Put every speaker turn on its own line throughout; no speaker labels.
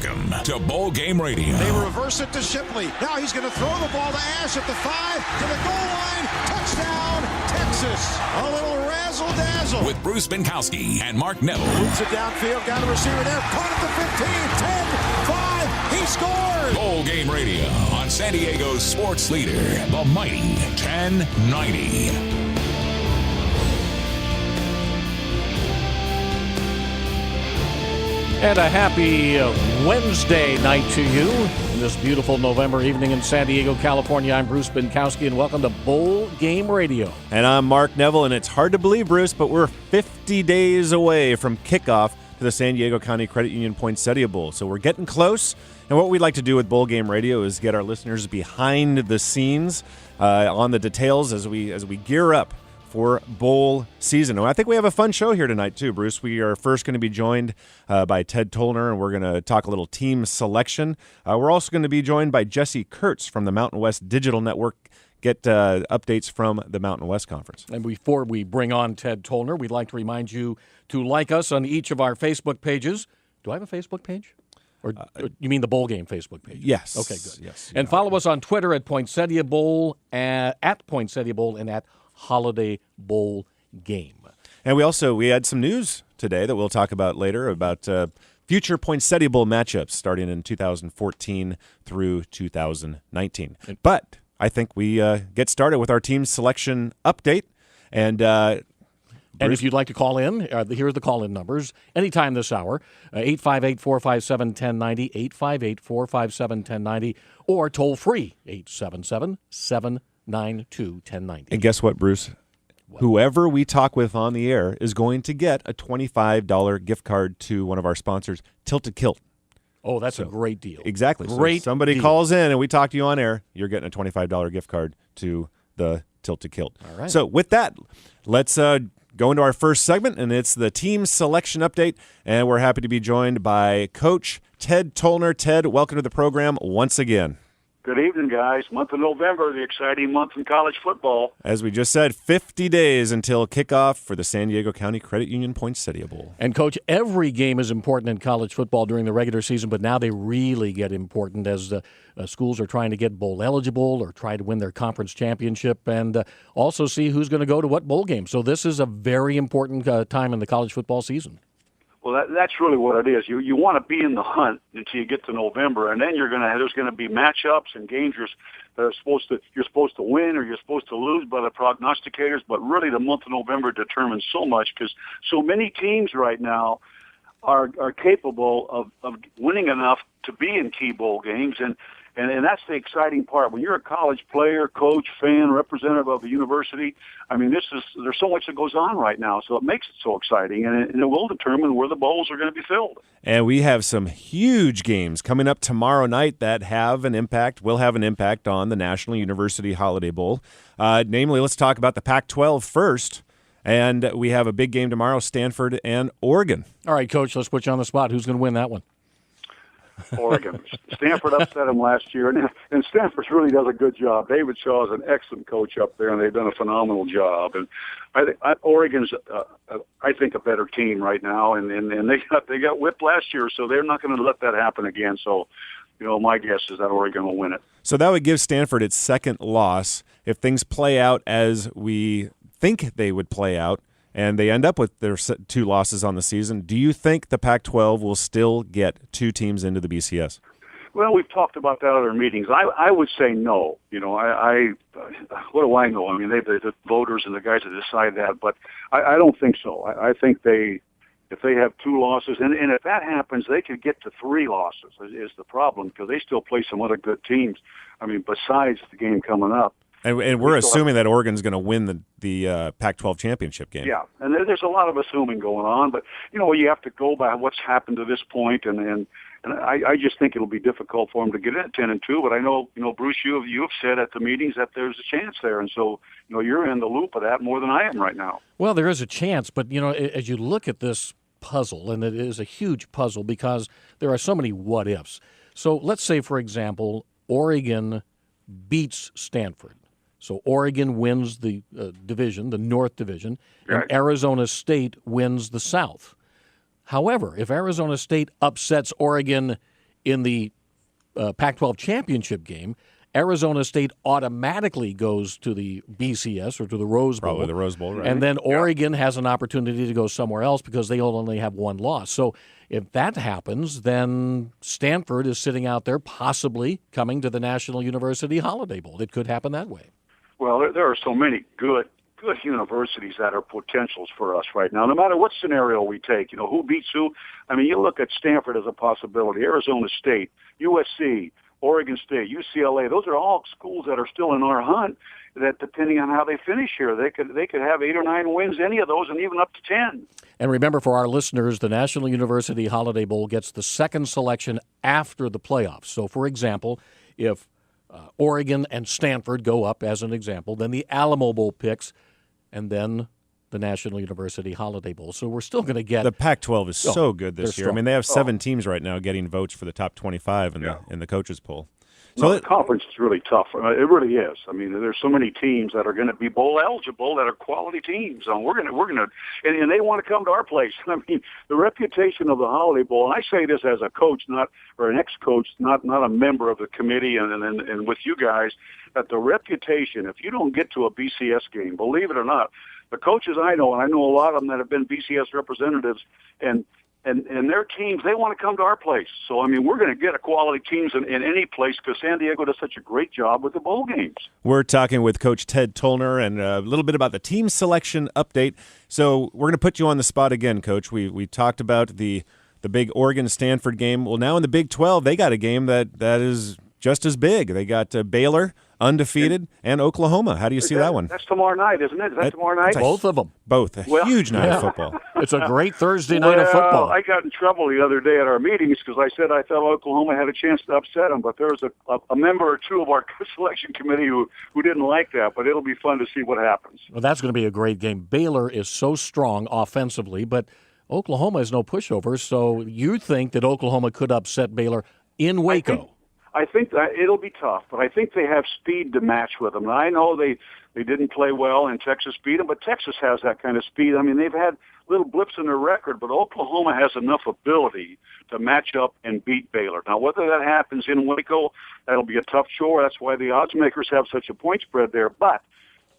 Welcome to Bowl Game Radio.
They reverse it to Shipley. Now he's going to throw the ball to Ash at the 5, to the goal line. Touchdown, Texas. A little razzle-dazzle.
With Bruce Binkowski and Mark Neville.
Moves it downfield, got a receiver there. Caught at the 15, 10, 5. He scored.
Bowl Game Radio on San Diego's sports leader, the mighty 1090.
And a happy Wednesday night to you in this beautiful November evening in San Diego, California. I'm Bruce Binkowski, and welcome to Bowl Game Radio.
And I'm Mark Neville, and it's hard to believe, Bruce, but we're 50 days away from kickoff to the San Diego County Credit Union Poinsettia Bowl. So we're getting close, and what we'd like to do with Bowl Game Radio is get our listeners behind the scenes on the details as we gear up for bowl season. And I think we have a fun show here tonight, too, Bruce. We are first going to be joined by Ted Tollner, and we're going to talk a little team selection. We're also going to be joined by Jesse Kurtz from the Mountain West Digital Network, get updates from the Mountain West Conference.
And before we bring on Ted Tollner, we'd like to remind you to like us on each of our Facebook pages. Do I have a Facebook page? Or you mean the Bowl Game Facebook page?
Yes.
Okay, good.
Yes.
And follow us on Twitter at Poinsettia Bowl, at Poinsettia Bowl, and at Holiday Bowl Game.
And we had some news today that we'll talk about later about future Poinsettia Bowl matchups starting in 2014 through 2019. But I think we get started with our team selection update. And
if you'd like to call in, here are the call-in numbers. Anytime this hour, 858-457-1090, 858-457-1090, or toll-free, 877-792-1090.
And guess what, Bruce? What? Whoever we talk with on the air is going to get a $25 gift card to one of our sponsors, Tilted Kilt.
Oh, that's a great deal.
Exactly.
Great
so somebody
deal.
calls in and we talk to you on air, you're getting a $25 gift card to the Tilted Kilt.
All right.
So with that, let's go into our first segment, and it's the team selection update. And we're happy to be joined by Coach Ted Tollner. Ted, welcome to the program once again.
Good evening, guys. Month of November, the exciting month in college football.
As we just said, 50 days until kickoff for the San Diego County Credit Union Poinsettia Bowl.
And, Coach, every game is important in college football during the regular season, but now they really get important as the schools are trying to get bowl eligible or try to win their conference championship and also see who's going to go to what bowl game. So this is a very important time in the college football season.
Well, that's really what it is. You want to be in the hunt until you get to November, and then there's going to be matchups and games that are you're supposed to win or you're supposed to lose by the prognosticators. But really, the month of November determines so much because so many teams right now are capable of winning enough to be in key bowl games, and that's the exciting part. When you're a college player, coach, fan, representative of a university, I mean, there's so much that goes on right now, so it makes it so exciting, and it will determine where the bowls are going to be filled.
And we have some huge games coming up tomorrow night that will have an impact on the National University Holiday Bowl. Namely, let's talk about the Pac-12 first, and we have a big game tomorrow, Stanford and Oregon.
All right, Coach, let's put you on the spot. Who's going to win that one?
Oregon. Stanford upset them last year, and Stanford really does a good job. David Shaw is an excellent coach up there, and they've done a phenomenal job. And I think Oregon's, I think, a better team right now, and they got whipped last year, so they're not going to let that happen again. So, my guess is that Oregon will win it.
So that would give Stanford its second loss if things play out as we think they would play out, and they end up with their 2 losses on the season. Do you think the Pac-12 will still get 2 teams into the BCS?
Well, we've talked about that at our meetings. I would say no. What do I know? I mean, the voters and the guys that decide that, but I don't think so. I think if they have 2 losses, and if that happens, they could get to 3 losses is the problem because they still play some other good teams. I mean, besides the game coming up.
And we're assuming that Oregon's going to win the Pac-12 championship game.
Yeah, and there's a lot of assuming going on, but you have to go by what's happened to this point, and I just think it'll be difficult for them to get in at 10-2. But I know Bruce, you have said at the meetings that there's a chance there, and so you're in the loop of that more than I am right now.
Well, there is a chance, but as you look at this puzzle, and it is a huge puzzle because there are so many what ifs. So let's say, for example, Oregon beats Stanford. So Oregon wins the division, the North Division, and Arizona State wins the South. However, if Arizona State upsets Oregon in the Pac-12 championship game, Arizona State automatically goes to the BCS or to the Rose Bowl.
Probably the Rose Bowl, right?
And then Oregon has an opportunity to go somewhere else because they only have one loss. So if that happens, then Stanford is sitting out there possibly coming to the National University Holiday Bowl. It could happen that way.
Well, there are so many good universities that are potentials for us right now, no matter what scenario we take. Who beats who? I mean, you look at Stanford as a possibility, Arizona State, USC, Oregon State, UCLA. Those are all schools that are still in our hunt that, depending on how they finish here, they could have 8 or 9 wins, any of those, and even up to 10.
And remember, for our listeners, the National University Holiday Bowl gets the second selection after the playoffs. So, for example, if Oregon and Stanford go up, as an example, then the Alamo Bowl picks, and then the National University Holiday Bowl. So we're still going to get...
The Pac-12 is so good this year.
strong.
I mean, they have 7 teams right now getting votes for the top 25 in the coaches poll.
So the conference is really tough. It really is. I mean, there's so many teams that are going to be bowl eligible that are quality teams. And and they want to come to our place. I mean, the reputation of the Holiday Bowl, and I say this as a coach, or an ex-coach, not a member of the committee, and with you guys, that the reputation, if you don't get to a BCS game, believe it or not, the coaches I know, and I know a lot of them that have been BCS representatives, and their teams, they want to come to our place. So, I mean, we're going to get a quality teams in any place because San Diego does such a great job with the bowl games.
We're talking with Coach Ted Tollner and a little bit about the team selection update. So we're going to put you on the spot again, Coach. We talked about the big Oregon-Stanford game. Well, now in the Big 12, they got a game that is just as big. They got Baylor, undefeated, and Oklahoma. How do you see that one?
That's tomorrow night, isn't it? Is that tomorrow night?
Both of them.
Both. A huge night of football.
It's a great Thursday night of football.
I got in trouble the other day at our meetings because I said I thought Oklahoma had a chance to upset them, but there was a member or two of our selection committee who didn't like that, but it'll be fun to see what happens.
Well, that's going to be a great game. Baylor is so strong offensively, but Oklahoma is no pushover, so you think that Oklahoma could upset Baylor in Waco?
I think that it'll be tough, but I think they have speed to match with them. And I know they didn't play well and Texas beat them, but Texas has that kind of speed. I mean, they've had little blips in their record, but Oklahoma has enough ability to match up and beat Baylor. Now, whether that happens in Waco, that'll be a tough chore. That's why the odds makers have such a point spread there. But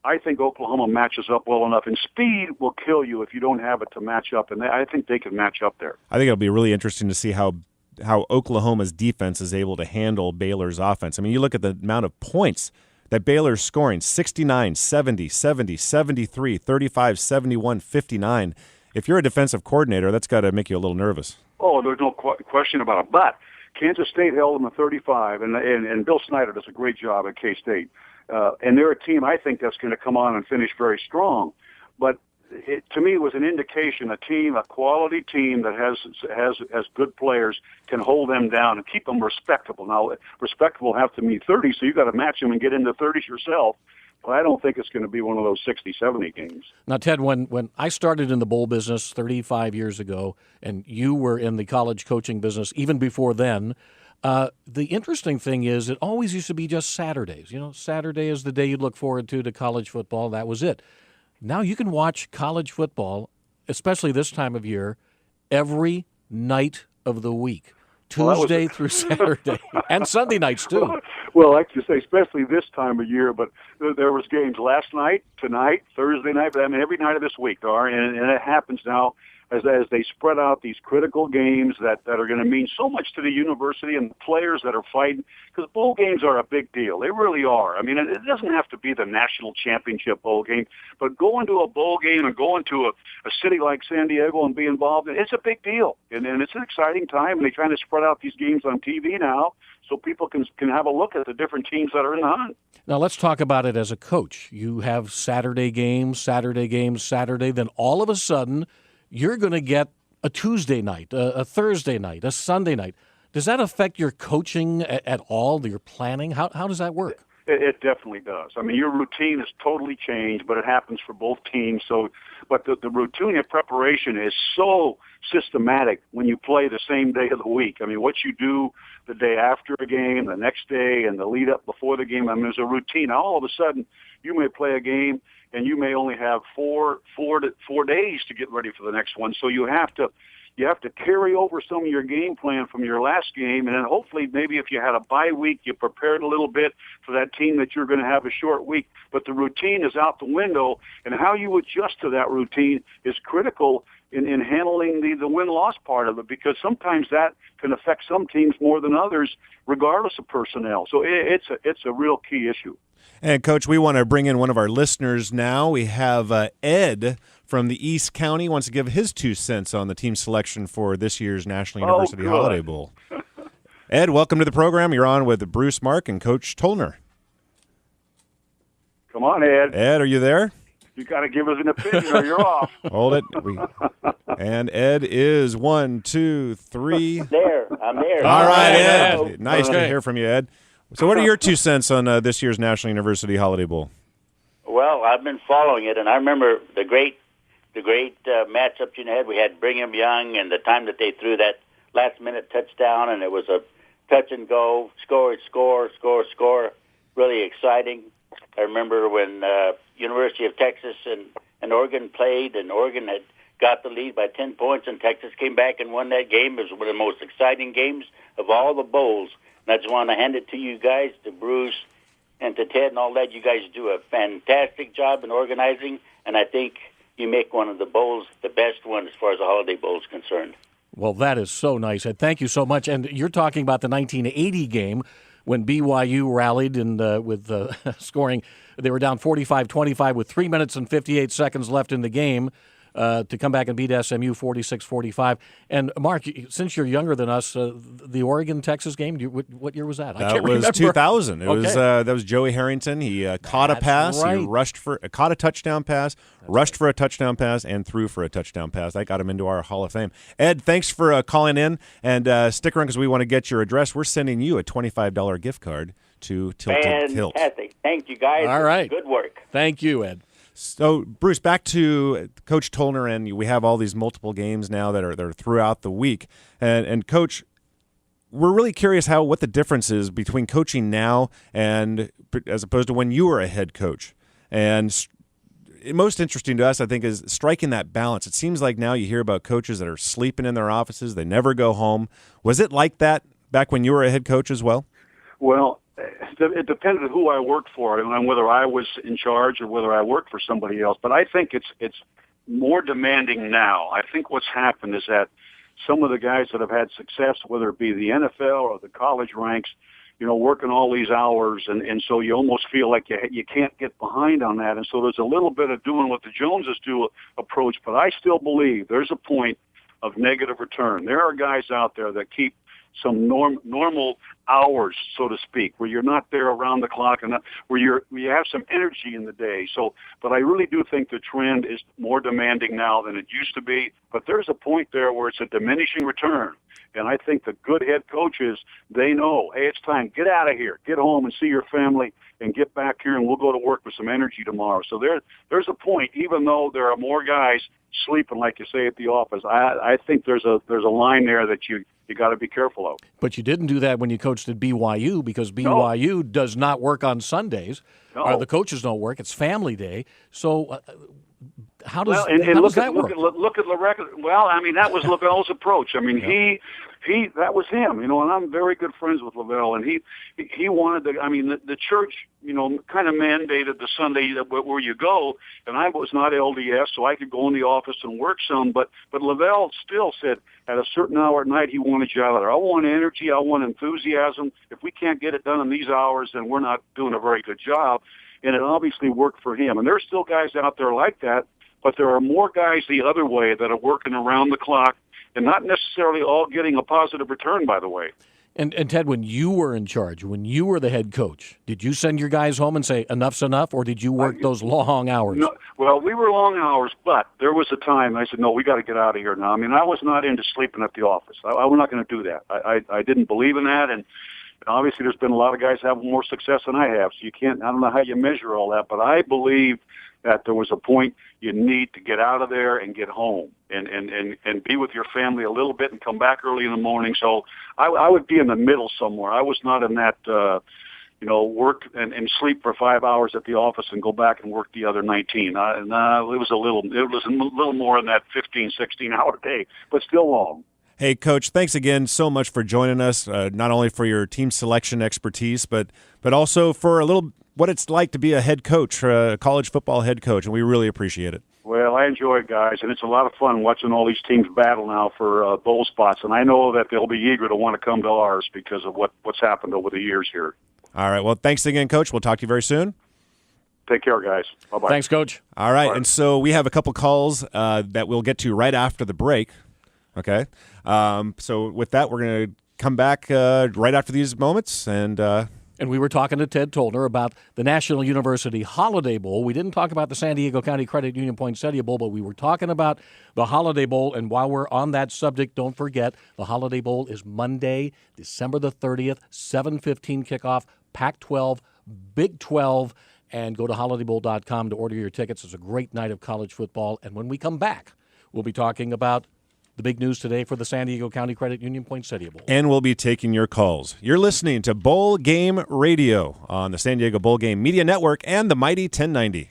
I think Oklahoma matches up well enough, and speed will kill you if you don't have it to match up, and I think they can match up there.
I think it'll be really interesting to see how Oklahoma's defense is able to handle Baylor's offense. I mean, you look at the amount of points that Baylor's scoring, 69, 70, 70, 73, 35, 71, 59. If you're a defensive coordinator, that's got to make you a little nervous.
Oh, there's no question about it. But Kansas State held them to 35, and Bill Snyder does a great job at K-State. And they're a team, I think, that's going to come on and finish very strong. But to me, it was an indication a quality team that has good players can hold them down and keep them respectable. Now, respectable have to mean 30, so you've got to match them and get into 30s yourself. But I don't think it's going to be one of those 60, 70 games.
Now, Ted, when I started in the bowl business 35 years ago, and you were in the college coaching business even before then, the interesting thing is it always used to be just Saturdays. You know, Saturday is the day you'd look forward to college football. That was it. Now you can watch college football, especially this time of year, every night of the week, Tuesday through Saturday, and Sunday nights too.
Well, I like to say, especially this time of year, but there was games last night, tonight, Thursday night, I mean, every night of this week, there are, and it happens now as they spread out these critical games that are going to mean so much to the university and the players that are fighting, because bowl games are a big deal. They really are. I mean, it doesn't have to be the national championship bowl game, but going to a bowl game and going to a city like San Diego and be involved, it's a big deal. And it's an exciting time, and they're trying to spread out these games on TV now so people can have a look at the different teams that are in the hunt.
Now, let's talk about it as a coach. You have Saturday games, then all of a sudden you're going to get a Tuesday night, a Thursday night, a Sunday night. Does that affect your coaching at all, your planning? How does that work?
It definitely does. I mean, your routine has totally changed, but it happens for both teams. So, but the routine of preparation is so systematic when you play the same day of the week. I mean, what you do the day after a game, the next day, and the lead up before the game. I mean, there's a routine. Now, all of a sudden, you may play a game, and you may only have four days to get ready for the next one. So you have to you have to carry over some of your game plan from your last game, and then hopefully maybe if you had a bye week, you prepared a little bit for that team that you're going to have a short week. But the routine is out the window, and how you adjust to that routine is critical in handling the win-loss part of it, because sometimes that can affect some teams more than others, regardless of personnel. So it's a real key issue.
And, Coach, we want to bring in one of our listeners now. We have Ed from the East County wants to give his 2 cents on the team selection for this year's National University Holiday Bowl. Ed, welcome to the program. You're on with Bruce Mark and Coach Tollner.
Come on, Ed.
Ed, are you there?
You got to give us an opinion or you're off.
Hold it. And Ed is 1, 2, 3.
There, I'm there.
All right, Ed.
Hello.
Nice to hear from you, Ed. So what are your 2 cents on this year's National University Holiday Bowl?
Well, I've been following it, and I remember the great matchup you had. We had Brigham Young, and the time that they threw that last-minute touchdown, and it was a touch and go, score. Really exciting. I remember when University of Texas and Oregon played, and Oregon had got the lead by 10 points, and Texas came back and won that game. It was one of the most exciting games of all the bowls. And I just want to hand it to you guys, to Bruce and to Ted and all that. You guys do a fantastic job in organizing, and I think you make one of the bowls the best one as far as the Holiday Bowl is concerned.
Well, that is so nice. And thank you so much. And you're talking about the 1980 game when BYU rallied and with scoring. They were down 45-25 with 3 minutes and 58 seconds left in the game to come back and beat SMU 46-45. And, Mark, since you're younger than us, the Oregon-Texas game, what year was that?
That was 2000. It was that was Joey Harrington. He caught a pass.
Right.
He caught a touchdown pass, rushed for a touchdown pass, and threw for a touchdown pass. That got him into our Hall of Fame. Ed, thanks for calling in, and stick around because we want to get your address. We're sending you a $25 gift card to Tilted Tilt.
Fantastic. Thank you, guys.
All right.
Good work.
Thank you, Ed.
So, Bruce, back to Coach Tollner, and we have all these multiple games now that are throughout the week. And Coach, we're really curious what the difference is between coaching now and as opposed to when you were a head coach. And most interesting to us, I think, is striking that balance. It seems like now you hear about coaches that are sleeping in their offices. They never go home. Was it like that back when you were a head coach as well?
Well, it depended who I worked for and whether I was in charge or whether I worked for somebody else. But I think it's more demanding now. I think what's happened is that some of the guys that have had success, whether it be the NFL or the college ranks, working all these hours, and so you almost feel like you can't get behind on that. And so there's a little bit of doing what the Joneses do approach, but I still believe there's a point of negative return. There are guys out there that keep some normal hours, so to speak, where you're not there around the clock and where you have some energy in the day. So, but I really do think the trend is more demanding now than it used to be. But there's a point there where it's a diminishing return. And I think the good head coaches, they know, hey, it's time. Get out of here. Get home and see your family and get back here, and we'll go to work with some energy tomorrow. So there's a point, even though there are more guys sleeping, like you say, at the office. I think there's a line there that you got to be careful of.
But you didn't do that when you coached at BYU because BYU does not work on Sundays.
No.
The coaches don't work. It's family day. So how does that work?
Look at LaReca. Well, I mean, that was Lavelle's approach. I mean, he that was him, and I'm very good friends with Lavelle, and he wanted the church, kind of mandated the Sunday where you go, and I was not LDS, so I could go in the office and work some, but Lavelle still said at a certain hour at night he wanted you out there. I want energy, I want enthusiasm. If we can't get it done in these hours, then we're not doing a very good job, and it obviously worked for him. And there's still guys out there like that, but there are more guys the other way that are working around the clock and not necessarily all getting a positive return, by the way.
And Ted, when you were in charge, when you were the head coach, did you send your guys home and say, enough's enough, or did you work those long hours?
No, well, we were long hours, but there was a time I said, no, we got to get out of here now. I mean, I was not into sleeping at the office. I was not going to do that. I didn't believe in that, and obviously there's been a lot of guys having more success than I have, so I don't know how you measure all that, but I believe that there was a point you need to get out of there and get home and be with your family a little bit and come back early in the morning. So I would be in the middle somewhere. I was not in that work and sleep for 5 hours at the office and go back and work the other 19. It was a little more than that 15, 16-hour day, but still long.
Hey, Coach, thanks again so much for joining us, not only for your team selection expertise, but also for a little what it's like to be a head coach, a college football head coach, and we really appreciate it.
Well, I enjoy it, guys, and it's a lot of fun watching all these teams battle now for bowl spots, and I know that they'll be eager to want to come to ours because of what's happened over the years here. All
right, well, thanks again, Coach. We'll talk to you very soon.
Take care, guys. Bye-bye.
Thanks, Coach.
All right,
Bye.
And so we have a couple calls that we'll get to right after the break, okay? So with that, we're going to come back right after these moments,
And we were talking to Ted Tollner about the National University Holiday Bowl. We didn't talk about the San Diego County Credit Union Poinsettia Bowl, but we were talking about the Holiday Bowl. And while we're on that subject, don't forget, the Holiday Bowl is Monday, December the 30th, 7:15 kickoff, Pac-12, Big 12, and go to holidaybowl.com to order your tickets. It's a great night of college football. And when we come back, we'll be talking about the big news today for the San Diego County Credit Union Poinsettia Bowl.
And we'll be taking your calls. You're listening to Bowl Game Radio on the San Diego Bowl Game Media Network and the Mighty 1090.